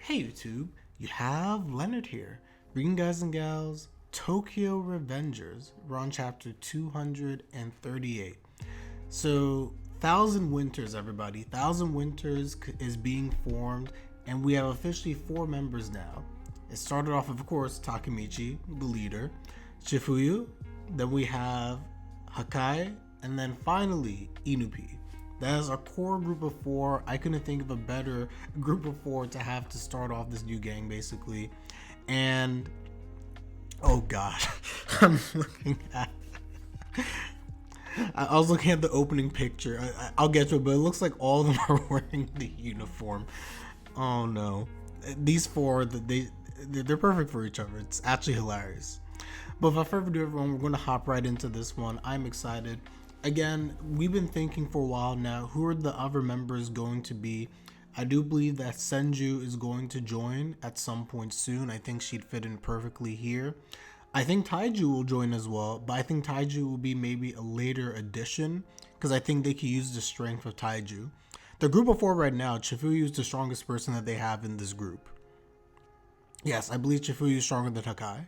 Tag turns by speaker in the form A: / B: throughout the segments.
A: Hey YouTube, you have Leonard here. Reading guys and gals, Tokyo Revengers. We're on chapter 238. So, Thousand Winters, everybody. Thousand Winters is being formed, and we have officially 4 members now. It started off, of course, Takemichi, the leader, Shifuyu, then we have Hakai, and then finally Inupi. That is our core group of 4. I couldn't think of a better group of 4 to have to start off this new gang, basically. And oh god, I'm looking at. I was looking at the opening picture. I'll get to it, but it looks like all of them are wearing the uniform. Oh no, these 4 they're perfect for each other. It's actually hilarious. But without further ado, everyone, we're going to hop right into this one. I'm excited. Again, we've been thinking for a while now, who are the other members going to be? I do believe that Senju is going to join at some point soon. I think she'd fit in perfectly here. I think Taiju will join as well, but I think Taiju will be maybe a later addition because I think they could use the strength of Taiju. The group of 4 right now, Chifuyu is the strongest person that they have in this group. Yes, I believe Chifuyu is stronger than Hakai.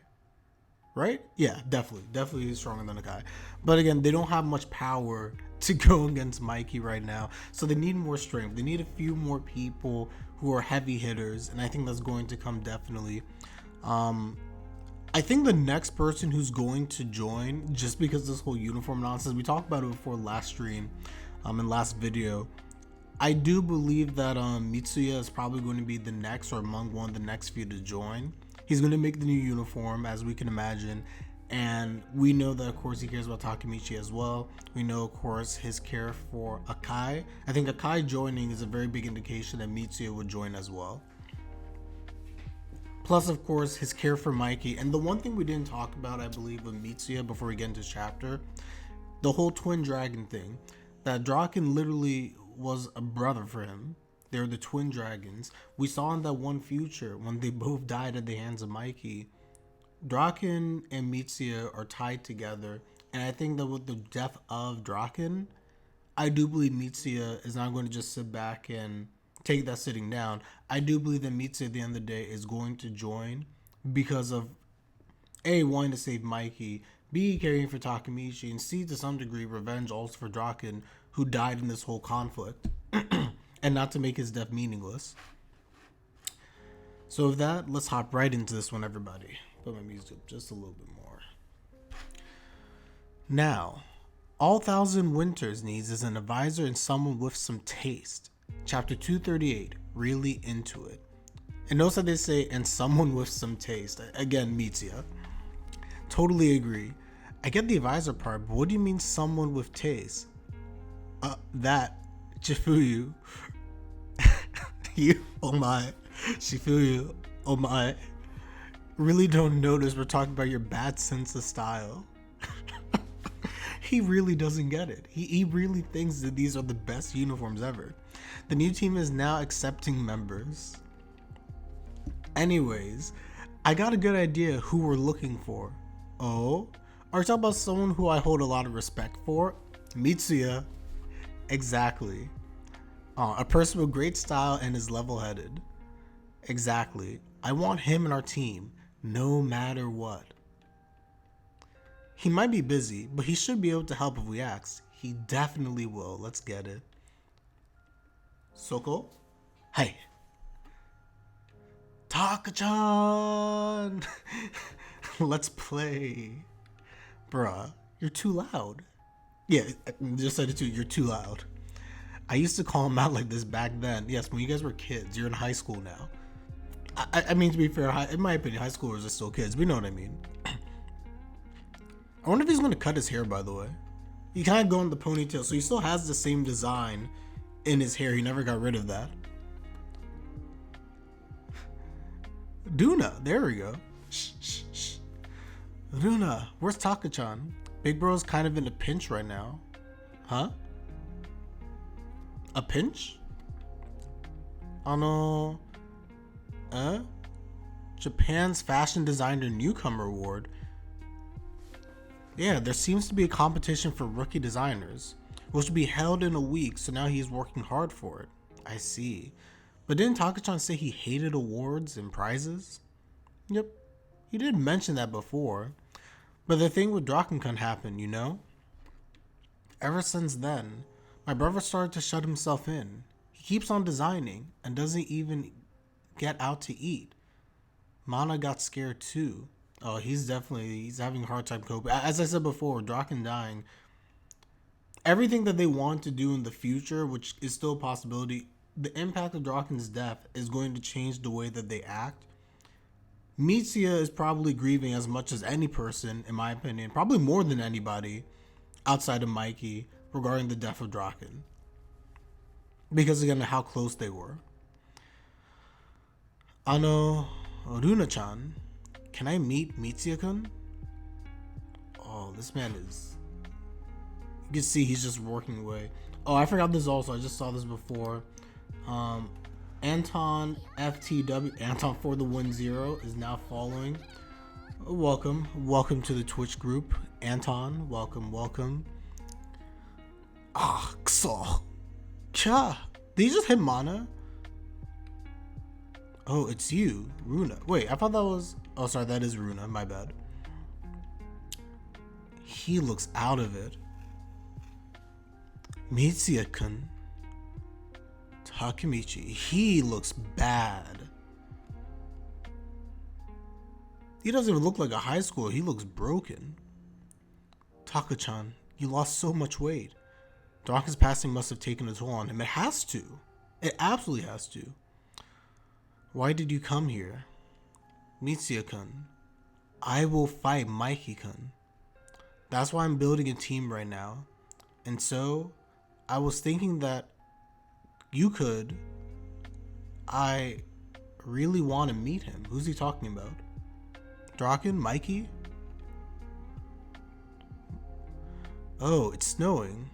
A: Right? Yeah, definitely he's stronger than a guy. But again, they don't have much power to go against Mikey right now, so they need more strength. They need a few more people who are heavy hitters, and I think that's going to come definitely. I think the next person who's going to join, just because this whole uniform nonsense, we talked about it before last stream, and last video. I do believe that Mitsuya is probably going to be the next, or among one of the next few to join. He's going to make the new uniform, as we can imagine, and we know that, of course, he cares about Takemichi as well. We know, of course, his care for Akai. I think Akai joining is a very big indication that Mitsuya would join as well. Plus, of course, his care for Mikey. And the one thing we didn't talk about, I believe, with Mitsuya before we get into this chapter, the whole twin dragon thing. That Draken literally was a brother for him. They're the twin dragons. We saw in that one future when they both died at the hands of Mikey. Draken and Mitsuya are tied together, and I think that with the death of Draken, I do believe Mitsuya is not going to just sit back and take that sitting down. I do believe that Mitsuya at the end of the day is going to join because of A, wanting to save Mikey, B, caring for Takemichi, and C, to some degree, revenge also for Draken, who died in this whole conflict. And not to make his death meaningless. So with that, let's hop right into this one, everybody. Put my music up just a little bit more. Now, all Thousand Winters needs is an advisor and someone with some taste. Chapter 238, really into it. And notice that they say, and someone with some taste. Again, Mitsuya. Totally agree. I get the advisor part, but what do you mean someone with taste? That, Chifuyu. You, oh my, Shifuyu, oh my, really don't notice we're talking about your bad sense of style. He really doesn't get it. He really thinks that these are the best uniforms ever. The new team is now accepting members. Anyways, I got a good idea who we're looking for. Oh, are you talking about someone who I hold a lot of respect for? Mitsuya. Exactly. A person with great style and is level-headed. Exactly. I want him in our team, no matter what. He might be busy, but he should be able to help if we ask. He definitely will. Let's get it. Soko? Hey. Taka-chan! Let's play. Bruh, you're too loud. Yeah, just said it too. You're too loud. I used to call him out like this back then. Yes, when you guys were kids. You're in high school now. I mean, to be fair, in my opinion, high schoolers are still kids. We know what I mean. I wonder if he's going to cut his hair, by the way. He kind of go in the ponytail, so he still has the same design in his hair. He never got rid of that. Duna, there we go. Shh. Duna, where's Taka-chan? Big bro's kind of in a pinch right now. Huh? A pinch? Japan's Fashion Designer Newcomer Award. Yeah, there seems to be a competition for rookie designers, which will be held in a week, so now he's working hard for it. I see. But didn't Takachan say he hated awards and prizes? Yep, he did mention that before. But the thing with Draken happened, you know? Ever since then, my brother started to shut himself in. He keeps on designing and doesn't even get out to eat. Mana got scared too. Oh, he's having a hard time coping. As I said before, Draken dying. Everything that they want to do in the future, which is still a possibility, the impact of Draken's death is going to change the way that they act. Mitsuya is probably grieving as much as any person, in my opinion, probably more than anybody outside of Mikey regarding the death of Draken. Because again, of how close they were. Runa-chan, can I meet Mitsuya-kun? Oh, this man is... You can see he's just working away. Oh, I forgot this also. I just saw this before. Anton FTW, Anton for the 1-0 is now following. Welcome to the Twitch group. Anton, welcome. Ah, Xol. Cha. Did he just hit Mana? Oh, it's you, Runa. Wait, I thought that was... Oh, sorry, that is Runa. My bad. He looks out of it. Mitsuya-kun. Takemichi. He looks bad. He doesn't even look like a high schooler. He looks broken. Taka-chan, you lost so much weight. Draken's passing must have taken a toll on him. It has to. It absolutely has to. Why did you come here? Mitsuya-kun, I will fight Mikey-kun. That's why I'm building a team right now. And so, I was thinking that I really want to meet him. Who's he talking about? Draken? Mikey? Oh, it's snowing.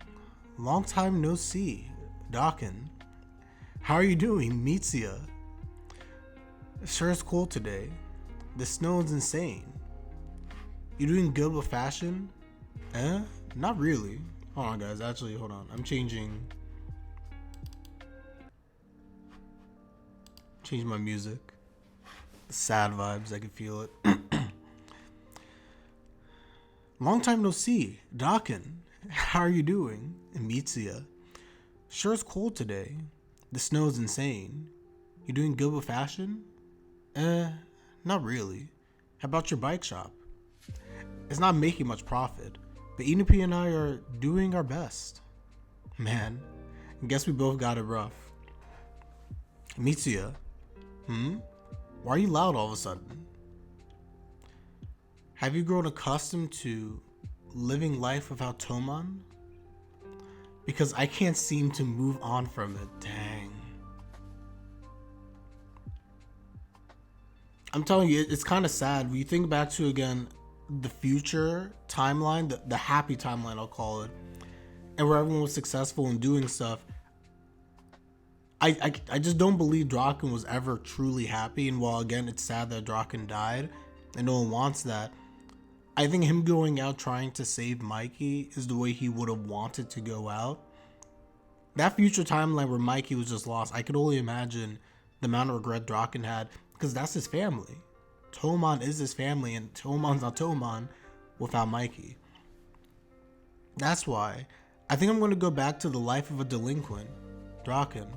A: Long time no see. Draken. How are you doing, Mitsuya? Sure is cold today. The snow is insane. You doing good with fashion? Not really. Hold on, guys. Actually, hold on. I'm changing my music. The sad vibes, I can feel it. Long time no see. Draken, how are you doing? And Mitsuya. Sure it's cold today. The snow is insane. You doing good with fashion? Not really. How about your bike shop? It's not making much profit, but Inupi and I are doing our best. Man, I guess we both got it rough. Mitsuya. Why are you loud all of a sudden? Have you grown accustomed to living life without Toman? Because I can't seem to move on from it. Dang. I'm telling you, it's kind of sad. When you think back to, again, the future timeline, the happy timeline, I'll call it, and where everyone was successful in doing stuff, I just don't believe Draken was ever truly happy. And while, again, it's sad that Draken died, and no one wants that, I think him going out trying to save Mikey is the way he would have wanted to go out. That future timeline where Mikey was just lost, I could only imagine the amount of regret Draken had, because that's his family. Toman is his family, and Toman's not Toman without Mikey. That's why I think I'm going to go back to the life of a delinquent, Draken.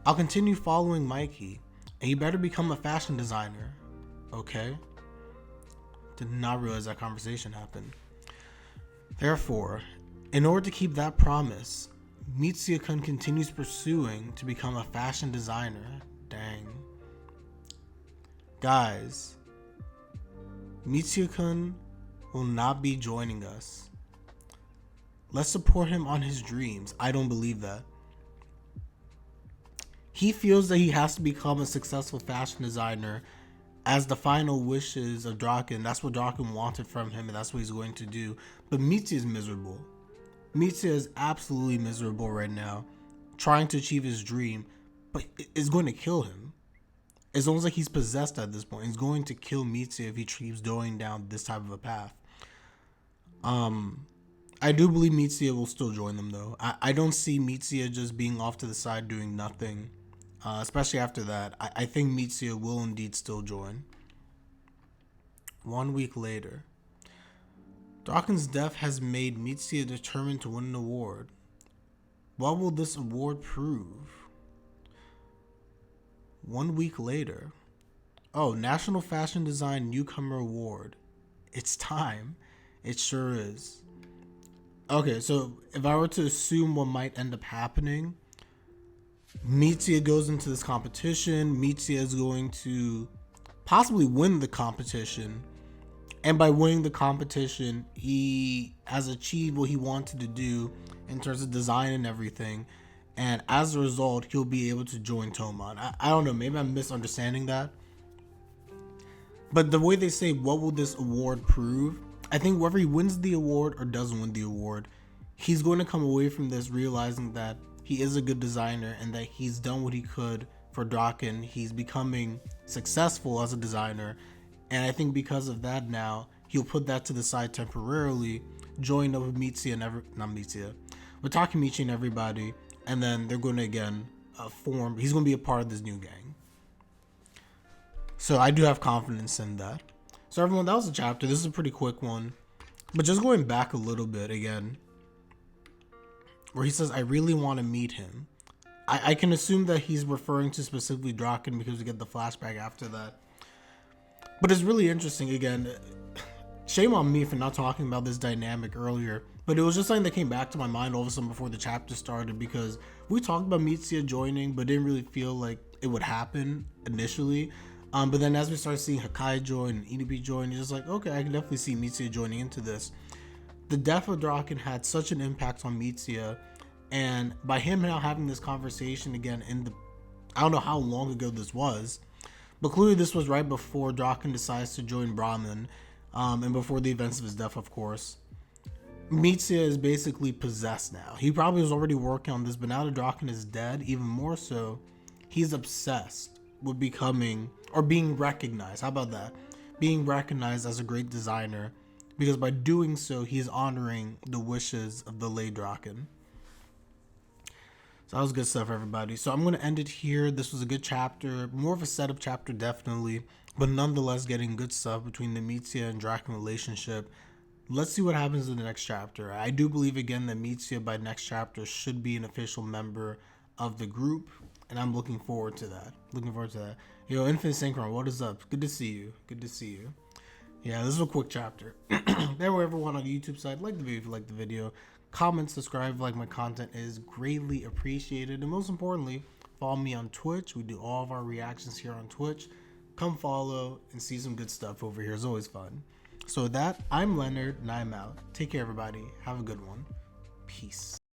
A: I'll continue following Mikey, and you better become a fashion designer, okay? Did not realize that conversation happened. Therefore, in order to keep that promise, Mitsuya-kun continues pursuing to become a fashion designer. Dang. Guys, Mitsuya-kun will not be joining us. Let's support him on his dreams. I don't believe that. He feels that he has to become a successful fashion designer as the final wishes of Draken. That's what Draken wanted from him, and that's what he's going to do. But Mitsuya is miserable. Mitsuya is absolutely miserable right now, trying to achieve his dream, but it's going to kill him. It's almost like he's possessed at this point. It's going to kill Mitsuya if he keeps going down this type of a path. I do believe Mitsuya will still join them, though. I don't see Mitsuya just being off to the side doing nothing. especially after that. I think Mitsuya will indeed still join. 1 week later, Draken's death has made Mitsuya determined to win an award. What will this award prove? 1 week later, oh, National Fashion Design Newcomer Award. It's time. It sure is. Okay, so if I were to assume what might end up happening, Mitsuya goes into this competition. Mitsuya is going to possibly win the competition. And by winning the competition, he has achieved what he wanted to do in terms of design and everything. And as a result, he'll be able to join Toman. I don't know, maybe I'm misunderstanding that. But the way they say, what will this award prove? I think whether he wins the award or doesn't win the award, he's going to come away from this realizing that he is a good designer and that he's done what he could for Draken. He's becoming successful as a designer. And I think because of that now, he'll put that to the side temporarily, join up with Mitsuya with Takemichi and everybody, and then they're going to again form. He's going to be a part of this new gang. So I do have confidence in that. So everyone, that was the chapter. This is a pretty quick one. But just going back a little bit again, where he says, I really want to meet him. I can assume that he's referring to specifically Draken because we get the flashback after that. But it's really interesting, again, shame on me for not talking about this dynamic earlier, but it was just something that came back to my mind all of a sudden before the chapter started, because we talked about Mitsuya joining, but didn't really feel like it would happen initially. But then as we started seeing Hakai join and Inubi join, it's just like, okay, I can definitely see Mitsuya joining into this. The death of Draken had such an impact on Mitsuya, and by him now having this conversation again I don't know how long ago this was, but clearly this was right before Draken decides to join Brahman, and before the events of his death, of course. Mitsuya is basically possessed now. He probably was already working on this, but now that Draken is dead, even more so, he's obsessed with becoming, or being recognized. How about that? Being recognized as a great designer, because by doing so, he's honoring the wishes of the late Draken. So that was good stuff, everybody. So I'm going to end it here. This was a good chapter, more of a setup chapter, definitely, but nonetheless getting good stuff between the Mitsuya and Draken relationship. Let's see what happens in the next chapter. I do believe again that Mitsuya by next chapter should be an official member of the group, and I'm looking forward to that. Yo, Infinite Synchron, what is up? Good to see you. Yeah, this is a quick chapter. There were everyone on the YouTube side. Like the video if you like the video. Comment, subscribe, like my content is greatly appreciated. And most importantly, follow me on Twitch. We do all of our reactions here on Twitch. Come follow and see some good stuff over here. It's always fun. So with that, I'm Leonard and I'm out. Take care, everybody. Have a good one. Peace.